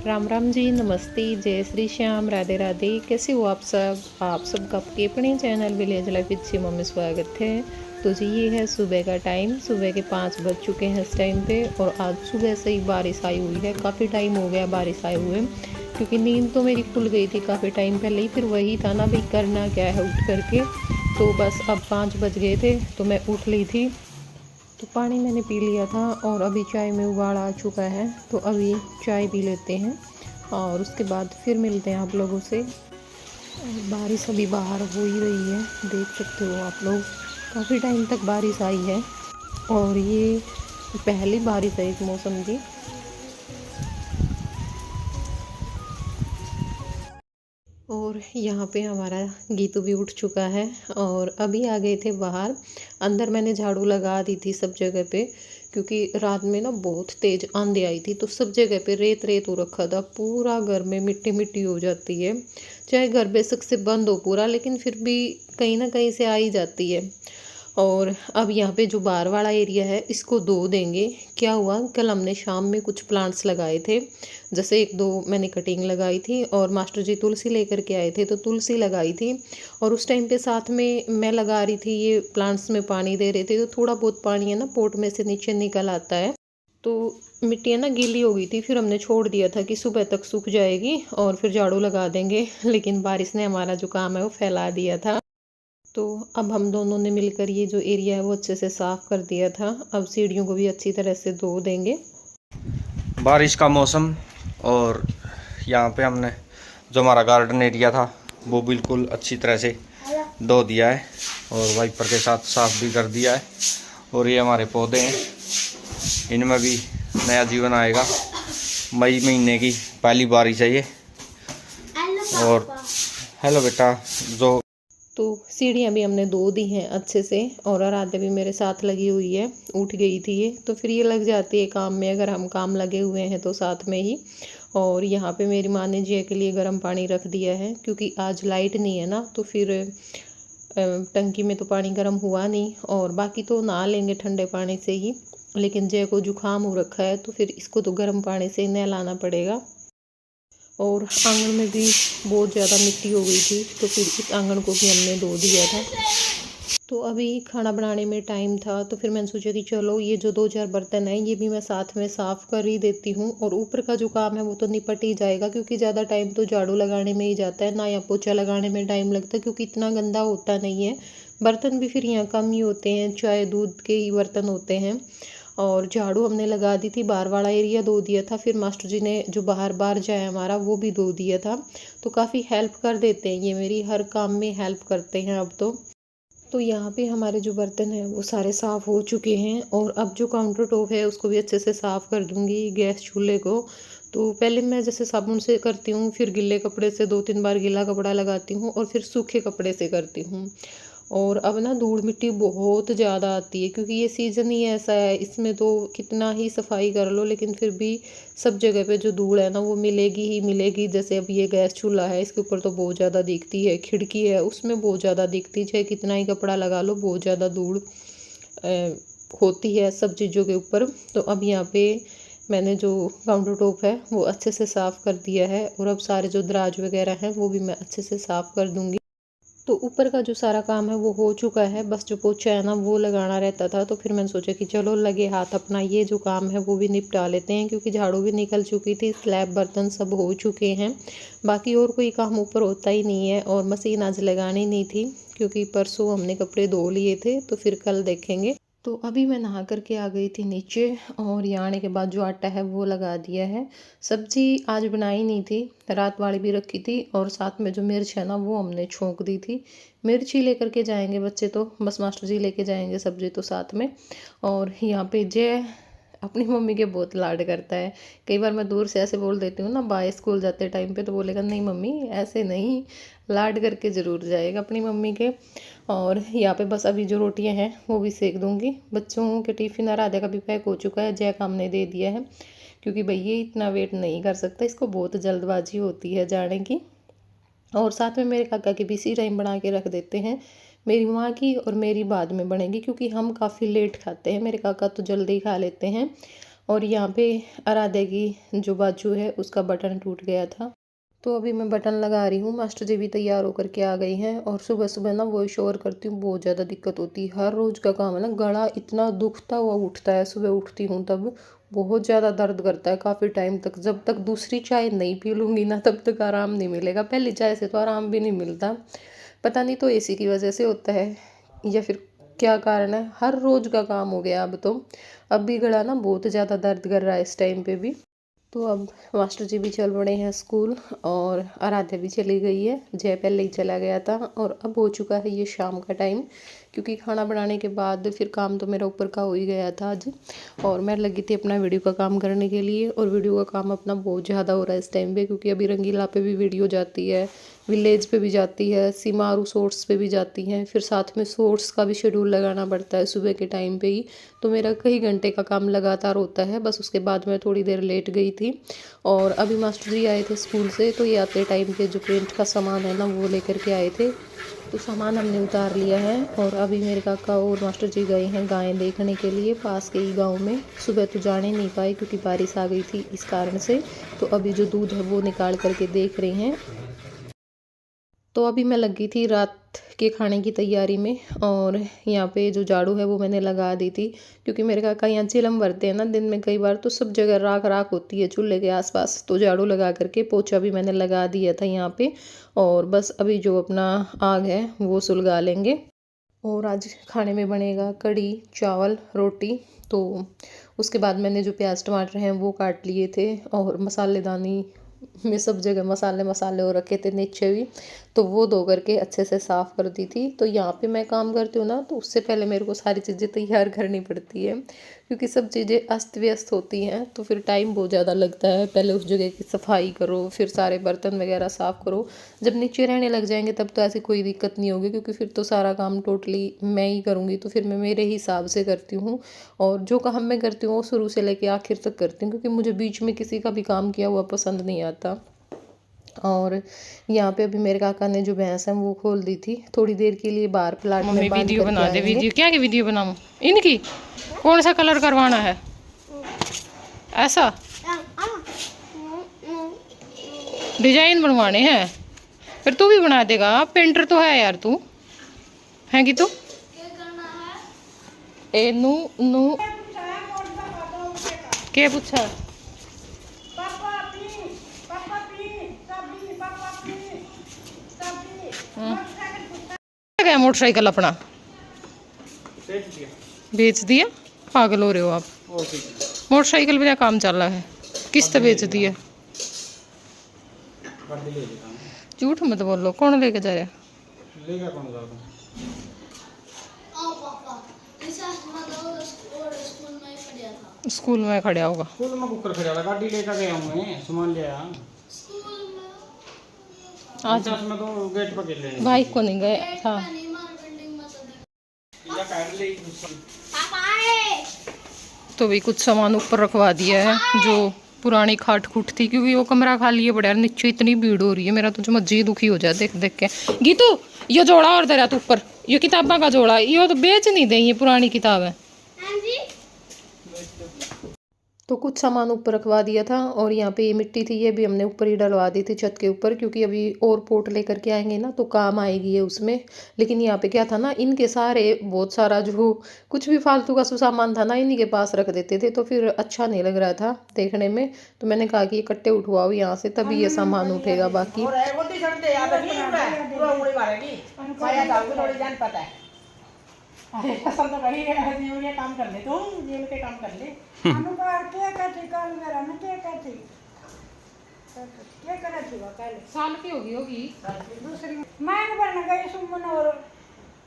राम राम जी, नमस्ते, जय श्री श्याम, राधे राधे। कैसे हो आप सब? आप सबका आपके अपने चैनल विलेज लाइफ विद शिमा में स्वागत है। तो जी ये है सुबह का टाइम, सुबह के 5 बज चुके हैं इस टाइम पे। और आज सुबह से ही बारिश आई हुई है, काफ़ी टाइम हो गया बारिश आए हुए, क्योंकि नींद तो मेरी खुल गई थी काफ़ी टाइम पहले ही। फिर वही था ना भाई, करना क्या है उठ करके। तो बस अब 5 बज गए थे तो मैं उठ ली थी। तो पानी मैंने पी लिया था और अभी चाय में उबाल आ चुका है, तो अभी चाय पी लेते हैं और उसके बाद फिर मिलते हैं आप लोगों से। और बारिश अभी बाहर हो ही रही है, देख सकते हो आप लोग, काफ़ी टाइम तक बारिश आई है और ये पहली बारिश है इस मौसम की। और यहाँ पे हमारा गीतू भी उठ चुका है और अभी आ गए थे बाहर। अंदर मैंने झाड़ू लगा दी थी सब जगह पे, क्योंकि रात में ना बहुत तेज़ आंधी आई थी, तो सब जगह पे रेत रेत हो रखा था, पूरा घर में मिट्टी मिट्टी हो जाती है। चाहे घर बेशक से बंद हो पूरा, लेकिन फिर भी कहीं ना कहीं से आ ही जाती है। और अब यहाँ पे जो बाहर वाला एरिया है इसको धो देंगे। क्या हुआ, कल हमने शाम में कुछ प्लांट्स लगाए थे, जैसे एक दो मैंने कटिंग लगाई थी और मास्टर जी तुलसी लेकर के आए थे तो तुलसी लगाई थी। और उस टाइम पे साथ में मैं लगा रही थी, ये प्लांट्स में पानी दे रहे थे, तो थोड़ा बहुत पानी है ना पोट में से नीचे निकल आता है। तो मिट्टी है ना गीली हो गई थी, फिर हमने छोड़ दिया था कि सुबह तक सूख जाएगी और फिर झाड़ू लगा देंगे। लेकिन बारिश ने हमारा जो काम है वो फैला दिया था। तो अब हम दोनों ने मिलकर ये जो एरिया है वो अच्छे से साफ़ कर दिया था। अब सीढ़ियों को भी अच्छी तरह से धो देंगे। बारिश का मौसम, और यहाँ पे हमने जो हमारा गार्डन एरिया था वो बिल्कुल अच्छी तरह से धो दिया है और वाइपर के साथ साफ भी कर दिया है। और ये हमारे पौधे हैं, इनमें भी नया जीवन आएगा। मई महीने की पहली बारिश है ये। और हेलो बेटा। जो तो सीढ़ियाँ भी हमने धो दी हैं अच्छे से, और आराध्या भी मेरे साथ लगी हुई है, उठ गई थी ये, तो फिर ये लग जाती है काम में, अगर हम काम लगे हुए हैं तो साथ में ही। और यहाँ पे मेरी माँ ने जिया के लिए गर्म पानी रख दिया है, क्योंकि आज लाइट नहीं है ना, तो फिर टंकी में तो पानी गर्म हुआ नहीं। और बाकी तो नहा लेंगे ठंडे पानी से ही, लेकिन जय को जुकाम हो रखा है तो फिर इसको तो गर्म पानी से ही नहलाना पड़ेगा। और आंगन में भी बहुत ज़्यादा मिट्टी हो गई थी, तो फिर इस आंगन को भी हमने धो दिया था। तो अभी खाना बनाने में टाइम था, तो फिर मैंने सोचा कि चलो ये जो 2-4 बर्तन हैं ये भी मैं साथ में साफ़ कर ही देती हूँ, और ऊपर का जो काम है वो तो निपट ही जाएगा, क्योंकि ज़्यादा टाइम तो झाड़ू लगाने में ही जाता है ना, या पोछा लगाने में टाइम लगता है, क्योंकि इतना गंदा होता नहीं है। बर्तन भी फिर यहाँ कम ही होते हैं, चाय दूध के ही बर्तन होते हैं। और झाड़ू हमने लगा दी थी, बाहर वाला एरिया धो दिया था, फिर मास्टर जी ने जो बाहर बाहर जाए हमारा वो भी धो दिया था। तो काफ़ी हेल्प कर देते हैं ये, मेरी हर काम में हेल्प करते हैं अब तो यहाँ पे हमारे जो बर्तन हैं वो सारे साफ़ हो चुके हैं। और अब जो काउंटर टॉप है उसको भी अच्छे से साफ़ कर दूँगी, गैस चूल्हे को। तो पहले मैं जैसे साबुन से करती हूँ, फिर गीले कपड़े से 2-3 बार गीला कपड़ा लगाती हूँ और फिर सूखे कपड़े से करती हूँ। और अब ना धूल मिट्टी बहुत ज़्यादा आती है, क्योंकि ये सीज़न ही ऐसा है, इसमें तो कितना ही सफाई कर लो लेकिन फिर भी सब जगह पे जो धूल है ना वो मिलेगी ही मिलेगी। जैसे अब ये गैस चूल्हा है, इसके ऊपर तो बहुत ज़्यादा दिखती है, खिड़की है उसमें बहुत ज़्यादा दिखती है, चाहे कितना ही कपड़ा लगा लो बहुत ज़्यादा धूल होती है सब चीज़ों के ऊपर। तो अब यहाँ पे मैंने जो काउंटर टॉप है वो अच्छे से साफ़ कर दिया है, और अब सारे जो दराज वगैरह हैं वो भी मैं अच्छे से साफ़ कर दूँगी। तो ऊपर का जो सारा काम है वो हो चुका है, बस जो पोछा है ना वो लगाना रहता था। तो फिर मैंने सोचा कि चलो लगे हाथ अपना ये जो काम है वो भी निपटा लेते हैं, क्योंकि झाड़ू भी निकल चुकी थी, स्लैब बर्तन सब हो चुके हैं, बाकी और कोई काम ऊपर होता ही नहीं है। और मशीन आज लगानी नहीं थी, क्योंकि परसों हमने कपड़े धो लिए थे, तो फिर कल देखेंगे। तो अभी मैं नहा करके आ गई थी नीचे, और यहाँ आने के बाद जो आटा है वो लगा दिया है। सब्जी आज बनाई नहीं थी, रात वाली भी रखी थी, और साथ में जो मिर्च है ना वो हमने छोंक दी थी। मिर्च ही लेकर के जाएंगे बच्चे, तो बस मास्टर जी लेके जाएंगे सब्जी तो साथ में। और यहाँ पे जय अपनी मम्मी के बहुत लाड करता है। कई बार मैं दूर से ऐसे बोल देती हूँ ना बाय स्कूल जाते टाइम पे, तो बोलेगा नहीं मम्मी ऐसे नहीं, लाड करके ज़रूर जाएगा अपनी मम्मी के। और यहाँ पे बस अभी जो रोटियां हैं वो भी सेक दूंगी। बच्चों के टिफ़िन आराध्या का भी पैक हो चुका है, जय काम ने दे दिया है, क्योंकि भाई ये इतना वेट नहीं कर सकता, इसको बहुत जल्दबाजी होती है जाने की। और साथ में मेरे काका की भी इसी टाइम बना के रख देते हैं। मेरी माँ की और मेरी बाद में बनेगी, क्योंकि हम काफ़ी लेट खाते हैं, मेरे काका तो जल्दी खा लेते हैं। और यहाँ पे आराध्या की जो बाजू है उसका बटन टूट गया था, तो अभी मैं बटन लगा रही हूँ। मास्टर जी भी तैयार होकर के आ गई हैं। और सुबह सुबह ना वॉइस ओवर करती हूँ, बहुत ज़्यादा दिक्कत होती है। हर रोज़ का काम है ना, गला इतना दुखता हुआ उठता है। सुबह उठती हूँ तब बहुत ज़्यादा दर्द करता है काफ़ी टाइम तक। जब तक दूसरी चाय नहीं पी लूँगी ना तब तक आराम नहीं मिलेगा। पहली चाय से तो आराम भी नहीं मिलता, पता नहीं तो एसी की वजह से होता है या फिर क्या कारण है। हर रोज़ का काम हो गया अब तो। अब भी गला ना बहुत ज़्यादा दर्द कर रहा है इस टाइम पे भी। तो अब मास्टर जी भी चल पड़े हैं स्कूल और आराध्या भी चली गई है। जय पहले ही चला गया था और अब हो चुका है ये शाम का टाइम, क्योंकि खाना बनाने के बाद फिर काम तो मेरा ऊपर का हो ही गया था आज। और मैं लगी थी अपना वीडियो का काम करने के लिए, और वीडियो का काम अपना बहुत ज़्यादा हो रहा है इस टाइम पे, क्योंकि अभी रंगीला पे भी वीडियो जाती है, विलेज पे भी जाती है, सीमारू शॉर्ट्स पे भी जाती हैं, फिर साथ में शॉर्ट्स का भी शेड्यूल लगाना पड़ता है सुबह के टाइम पे ही। तो मेरा कई घंटे का काम लगातार होता है। बस उसके बाद मैं थोड़ी देर लेट गई थी। और अभी मास्टर जी आए थे स्कूल से, तो ये आते टाइम पे जो पेंट का सामान है ना वो लेकर के आए थे, तो सामान हमने उतार लिया है। और अभी मेरे काका और मास्टर जी गए हैं गायें देखने के लिए पास के ही गाँव में। सुबह तो जाने नहीं पाए क्योंकि बारिश आ गई थी इस कारण से। तो अभी जो दूध है वो निकाल करके देख रहे हैं। तो अभी मैं लगी थी रात के खाने की तैयारी में, और यहाँ पे जो झाड़ू है वो मैंने लगा दी थी, क्योंकि मेरे काका यहाँ चिलम भरते हैं ना दिन में कई बार, तो सब जगह राख राख होती है चूल्हे के आसपास। तो झाड़ू लगा करके पोछा भी मैंने लगा दिया था यहाँ पे। और बस अभी जो अपना आग है वो सुलगा लेंगे। और आज खाने में बनेगा कढ़ी चावल रोटी। तो उसके बाद मैंने जो प्याज टमाटर हैं वो काट लिए थे, और मसालेदानी में सब जगह मसाले मसाले हो रखे थे नीचे भी, तो वो धो करके अच्छे से साफ़ कर दी थी। तो यहाँ पे मैं काम करती हूँ ना, तो उससे पहले मेरे को सारी चीज़ें तैयार करनी पड़ती है, क्योंकि सब चीज़ें अस्त व्यस्त होती हैं। तो फिर टाइम बहुत ज़्यादा लगता है। पहले उस जगह की सफाई करो, फिर सारे बर्तन वगैरह साफ़ करो। जब नीचे रहने लग जाएंगे तब तो ऐसी कोई दिक्कत नहीं होगी, क्योंकि फिर तो सारा काम टोटली मैं ही करूँगी। तो फिर मैं मेरे हिसाब से करती हूँ, और जो काम मैं करती हूँ वो शुरू से लेके आखिर तक करती हूँ, क्योंकि मुझे बीच में किसी का भी काम किया हुआ पसंद नहीं आता। और यहाँ पे अभी मेरे काका ने जो भैंस है वो खोल दी थी, थोड़ी देर के लिए बाहर प्लाट में बांध वीडियो करके बना दे। आएंगे। वीडियो क्या की वीडियो बनाऊं? इनकी कौन सा कलर करवाना है? ऐसा डिजाइन बनवाने हैं? फिर तू भी बना देगा, पेंटर तो है यार तू, है कि तू? ए नू नू क्या पूछा? क्या मोटरसाइकिल अपना बेच दिया? पागल हो रहे हो आप? मोटरसाइकिल पे काम चल रहा है, किस्त बेच दी है? झूठ मत बोलो, कौन लेके जा रहा है? स्कूल में खड़ा होगा। स्कूल में कुकर खड़ा था, गाड़ी लेकर गया हूं मैं, सामान ले आया आज में तो गेट पर ले भाई को नहीं गए था। तो भी कुछ सामान ऊपर रखवा दिया है, जो पुरानी खाट खूट थी, क्योंकि वो कमरा खाली है पड़ा, नीचे इतनी भीड़ हो रही है, मेरा तो जो मज्जी दुखी हो जाए देख देख के। गीतू ये जोड़ा और दे तू ऊपर, ये किताबा का जोड़ा, ये तो बेच नहीं दे, ये पुरानी किताब है। तो कुछ सामान ऊपर रखवा दिया था। और यहाँ पे ये मिट्टी थी, ये भी हमने ऊपर ही डलवा दी थी छत के ऊपर, क्योंकि अभी और पोट लेकर के आएंगे ना तो काम आएगी ये उसमें। लेकिन यहाँ पे क्या था ना, इनके सारे बहुत सारा जो कुछ भी फालतू का सामान था ना इन्हीं के पास रख देते थे, तो फिर अच्छा नहीं लग रहा था देखने में। तो मैंने कहा कि ये कट्टे उठवाओ यहाँ से, तभी ये सामान उठेगा। बाकी पसंद तो वही है, ये काम कर ले तुम, ये के काम कर ले। अनुकार क्या करती कल मेरा मैं क्या करती वो कल साल की होगी दूसरी मैं बन गई सुमन, और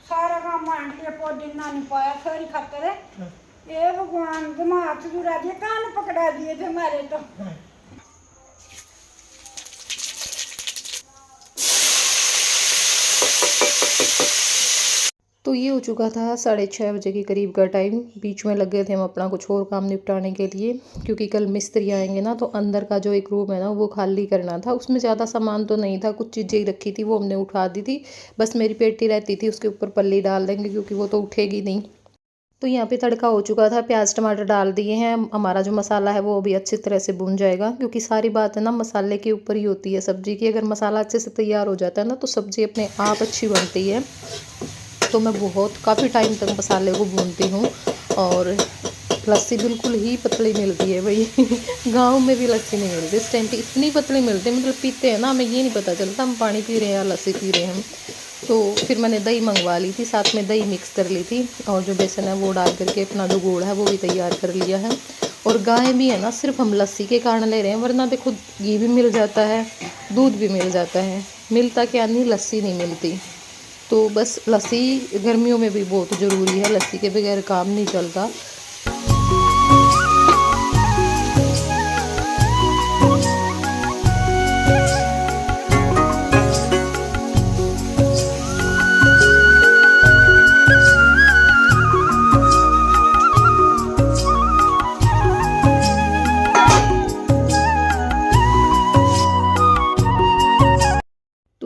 सारा काम मान के पौधे ना नहीं पाया खरी खातर है। ये भगवान दिमाग से जुड़ा दिए, कान पकड़ा दिए थे हमारे तो। तो ये हो चुका था 6:30 बजे के करीब का टाइम। बीच में लग गए थे हम अपना कुछ और काम निपटाने के लिए, क्योंकि कल मिस्त्री आएंगे ना, तो अंदर का जो एक रूम है ना वो खाली करना था। उसमें ज़्यादा सामान तो नहीं था, कुछ चीज़ें ही रखी थी, वो हमने उठा दी थी। बस मेरी पेटी रहती थी उसके ऊपर पल्ली डाल देंगे, क्योंकि वो तो उठेगी नहीं। तो यहाँ पे तड़का हो चुका था, प्याज टमाटर डाल दिए हैं। हमारा जो मसाला है वो अभी अच्छी तरह से भून जाएगा, क्योंकि सारी बात है ना मसाले के ऊपर ही होती है सब्ज़ी की। अगर मसाला अच्छे से तैयार हो जाता है ना तो सब्ज़ी अपने आप अच्छी बनती है। तो मैं काफ़ी टाइम तक मसाले को भूनती हूँ। और लस्सी बिल्कुल ही पतली मिलती है भाई गांव में भी लस्सी नहीं मिलती इस टाइम पे, इतनी पतली मिलती है, मतलब पीते हैं ना हमें ये नहीं पता चलता हम पानी पी रहे हैं या लस्सी पी रहे हैं। तो फिर मैंने दही मंगवा ली थी, साथ में दही मिक्स कर ली थी, और जो बेसन है वो डाल करके अपना जो गुड़ है वो भी तैयार कर लिया है। और गाय भी है ना सिर्फ हम लस्सी के कारण ले रहे हैं, वरना देखो घी भी मिल जाता है, दूध भी मिल जाता है, मिलता क्या नहीं, लस्सी नहीं मिलती। तो बस लस्सी गर्मियों में भी बहुत ज़रूरी है, लस्सी के बगैर काम नहीं चलता।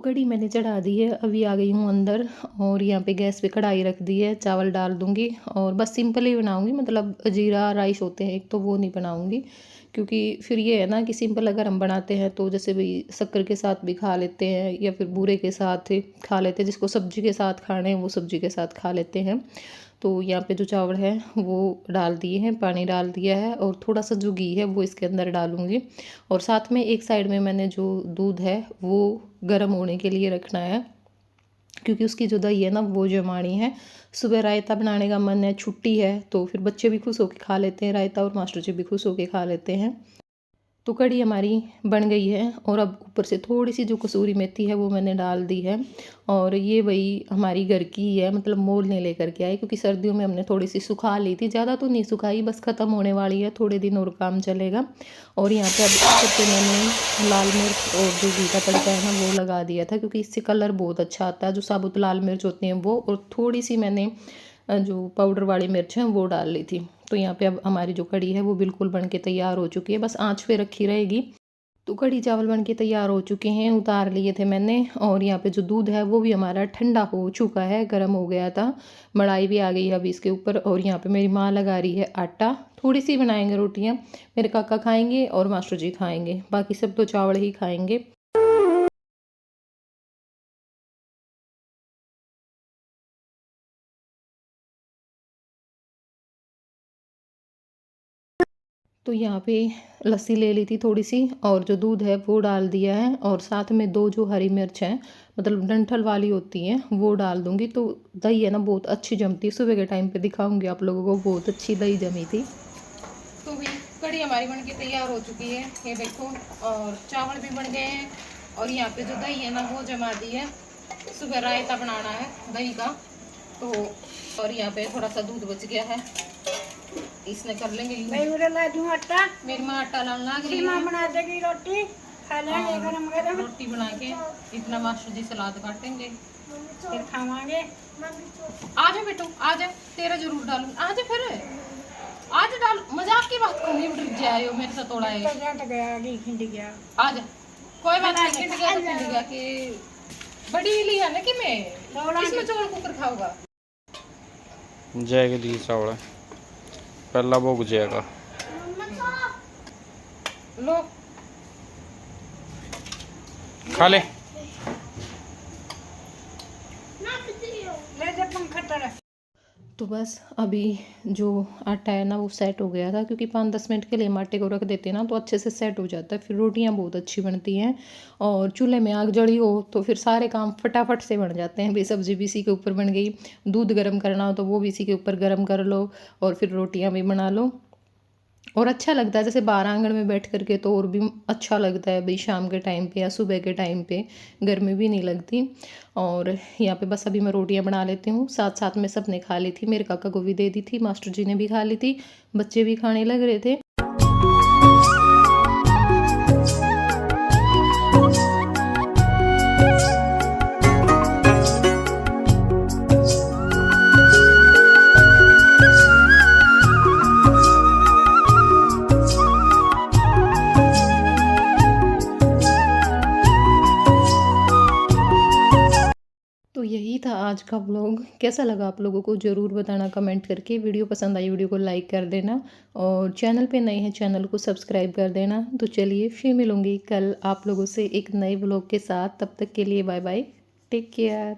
कढ़ी मैंने चढ़ा दी है, अभी आ गई हूँ अंदर, और यहाँ पे गैस पे कढ़ाई रख दी है, चावल डाल दूँगी और बस सिंपल ही बनाऊँगी, मतलब जीरा राइस होते हैं एक, तो वो नहीं बनाऊँगी। क्योंकि फिर ये है ना कि सिंपल अगर हम बनाते हैं तो जैसे भाई शक्कर के साथ भी खा लेते हैं या फिर बूरे के साथ खा लेते हैं, जिसको सब्जी के साथ खाने हैं वो सब्जी के साथ खा लेते हैं। तो यहाँ पे जो चावल है वो डाल दिए हैं, पानी डाल दिया है, और थोड़ा सा जो घी है वो इसके अंदर डालूँगी। और साथ में एक साइड में मैंने जो दूध है वो गर्म होने के लिए रखना है, क्योंकि उसकी जो दही है ना वो जमानी है। सुबह रायता बनाने का मन है, छुट्टी है, तो फिर बच्चे भी खुश होकर खा लेते हैं रायता, और मास्टर जी भी खुश होकर खा लेते हैं। तो कढ़ी हमारी बन गई है, और अब ऊपर से थोड़ी सी जो कसूरी मेथी है वो मैंने डाल दी है। और ये वही हमारी घर की ही है, मतलब मोल नहीं लेकर के आई, क्योंकि सर्दियों में हमने थोड़ी सी सुखा ली थी, ज़्यादा तो नहीं सुखाई, बस ख़त्म होने वाली है, थोड़े दिन और काम चलेगा। और यहाँ पे अब ऊपर पे मैंने लाल मिर्च और जो घी का तड़का है ना वो लगा दिया था, क्योंकि इससे कलर बहुत अच्छा आता है। जो साबुत लाल मिर्च होती हैं वो, और थोड़ी सी मैंने जो पाउडर वाली मिर्च है वो डाल ली थी। तो यहाँ पे अब हमारी जो कढ़ी है वो बिल्कुल बन के तैयार हो चुकी है, बस आंच पे रखी रहेगी। तो कढ़ी चावल बन के तैयार हो चुके हैं, उतार लिए थे मैंने। और यहाँ पे जो दूध है वो भी हमारा ठंडा हो चुका है, गर्म हो गया था, मलाई भी आ गई है अभी इसके ऊपर। और यहाँ पे मेरी माँ लगा रही है आटा, थोड़ी सी बनाएंगे रोटियाँ, मेरे काका खाएंगे और मास्टर जी खाएंगे, बाकी सब तो चावल ही खाएंगे। तो यहाँ पे लस्सी ले ली थी थोड़ी सी, और जो दूध है वो डाल दिया है, और साथ में 2 जो हरी मिर्च हैं, मतलब डंठल वाली होती हैं, वो डाल दूँगी। तो दही है ना बहुत अच्छी जमती है, सुबह के टाइम पे दिखाऊंगी आप लोगों को, बहुत अच्छी दही जमी थी। तो भी कढ़ी हमारी बन के तैयार हो चुकी है, ये देखो, और चावल भी बन गए हैं। और यहाँ पे जो दही है ना वो जमा दी है, सुबह रायता बनाना है दही का। तो और यहाँ पे थोड़ा सा दूध बच गया है, इसने कर लेंगे। आटा मेरी माँ आटा लाने लग रही सीमा है, बना देगी, रोटी खा लेंगे गरम गरम, रोटी बना के इतना मास्टर जी सलाद काटेंगे, फिर खावांगे। आ जा बेटू आ जा, तेरा जरूर डालूंगी, आ जा फिर आज डाल, मजाक की बात को नहीं डर जाए हो मेरे से थोड़ा है, तो गया खिंड गया, आ जा कोई बात नहीं, खिंड गया तो खिंड गया, कि बड़ी ली है ना कि मैं इसमें चौल कुकर खाऊंगा। जय के लिए चावल पहला वो गुजरेगा, लो खा ले। ले जा पंखा तरह। तो बस अभी जो आटा है ना वो सेट हो गया था, क्योंकि 5-10 मिनट के लिए हम आटे को रख देते हैं ना तो अच्छे से सेट हो जाता है, फिर रोटियां बहुत अच्छी बनती हैं। और चूल्हे में आग जड़ी हो तो फिर सारे काम फटाफट से बन जाते हैं। भाई सब्ज़ी भी इसी के ऊपर बन गई, दूध गर्म करना हो तो वो भी इसी के ऊपर गर्म कर लो, और फिर रोटियाँ भी बना लो। और अच्छा लगता है, जैसे बाहर आंगन में बैठ करके तो और भी अच्छा लगता है भाई, शाम के टाइम पे या सुबह के टाइम पे गर्मी भी नहीं लगती। और यहाँ पे बस अभी मैं रोटियां बना लेती हूँ, साथ साथ में सबने खा ली थी, मेरे काका को भी दे दी थी, मास्टर जी ने भी खा ली थी, बच्चे भी खाने लग रहे थे। तो यही था आज का व्लॉग कैसा लगा आप लोगों को ज़रूर बताना कमेंट करके। वीडियो पसंद आई वीडियो को लाइक कर देना और चैनल पे नए हैं चैनल को सब्सक्राइब कर देना। तो चलिए फिर मिलूँगी कल आप लोगों से एक नए व्लॉग के साथ, तब तक के लिए बाय बाय, टेक केयर।